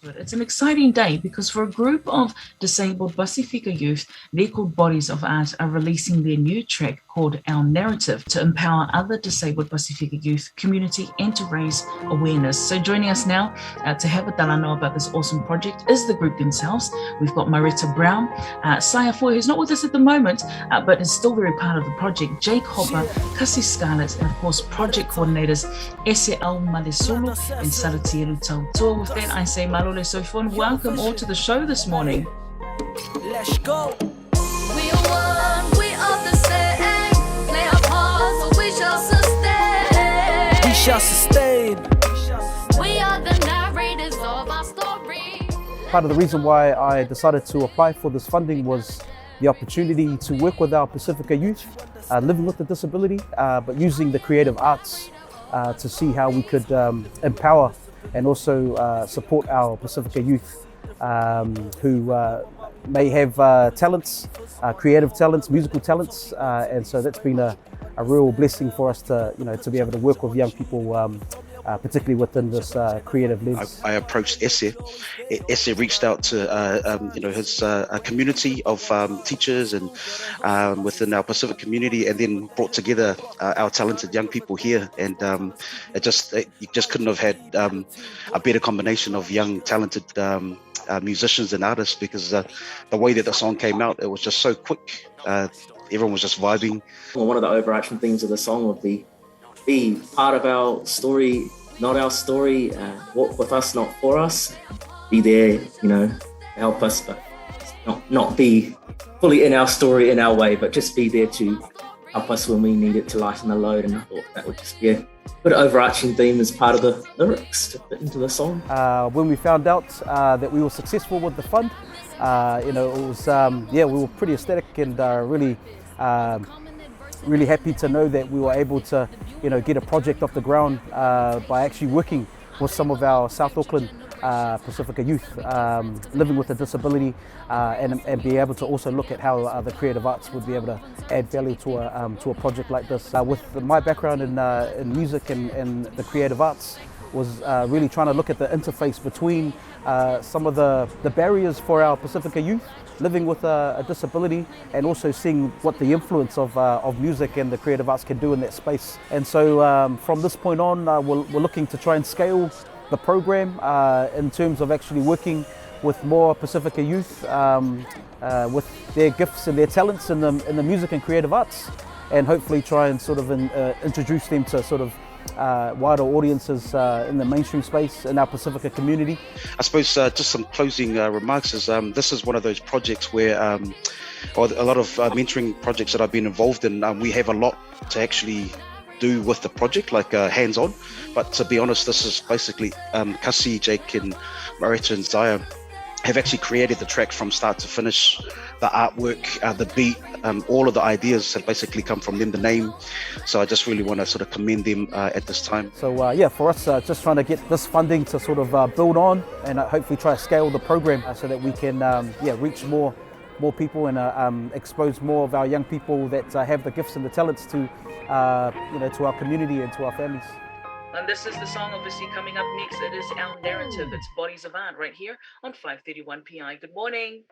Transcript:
It's an exciting day because for a group of disabled Pasifika youth, they're called Bodies of Art, are releasing their new track called Our Narrative to empower other disabled Pasifika youth community and to raise awareness. So joining us now to have a talano about this awesome project is the group themselves. We've got Marita Brown, Saya Foy, who's not with us at the moment, but is still very part of the project, Jake Hopper, Kasi Scarlett, and of course project coordinators Ese Au Malesolo and Saratieru Taotua. With that, I say Malole Sofon, welcome all to the show this morning. Let's go. We are one, we are the same. Play our part, so we shall sustain. We shall sustain. We are the narrators of our story. Part of the reason why I decided to apply for this funding was the opportunity to work with our Pasifika youth living with a disability, but using the creative arts to see how we could empower and also support our Pasifika youth who may have talents, creative talents, musical talents, and so that's been a real blessing for us to, to be able to work with young people, particularly within this creative lens. I approached Esse. Esse reached out to his community of teachers and within our Pacific community, and then brought together our talented young people here. And you just couldn't have had a better combination of young, talented musicians and artists, because the way that the song came out, it was just so quick. Everyone was just vibing. Well, one of the overarching themes of the song would be part of our story, not our story, walk with us, not for us, be there, to help us, but not be fully in our story in our way, but just be there to help us when we need it to lighten the load. And I thought that would just be a good overarching theme as part of the lyrics to fit into the song. When we found out that we were successful with the fund, it was, we were pretty ecstatic and really happy to know that we were able to, get a project off the ground by actually working with some of our South Auckland Pasifika youth living with a disability, and be able to also look at how the creative arts would be able to add value to a project like this. With my background in music and the creative arts, was really trying to look at the interface between some of the barriers for our Pasifika youth living with a disability, and also seeing what the influence of music and the creative arts can do in that space. And so from this point on, we're looking to try and scale the program in terms of actually working with more Pasifika youth with their gifts and their talents in the music and creative arts, and hopefully try and sort of introduce them to sort of wider audiences in the mainstream space in our Pasifika community. I suppose just some closing remarks is this is one of those projects where, or a lot of mentoring projects that I've been involved in, we have a lot to actually do with the project, like hands-on. But to be honest, this is basically Kasi, Jake and Marita and Zaya have actually created the track from start to finish. The artwork, the beat, all of the ideas have basically come from them, the name. So I just really want to sort of commend them at this time. So for us, just trying to get this funding to sort of build on and hopefully try to scale the program so that we can reach more people and expose more of our young people that have the gifts and the talents to our community and to our families. And this is the song obviously coming up next. It is Our Narrative. It's Bodies of Art right here on 531 PI. Good morning.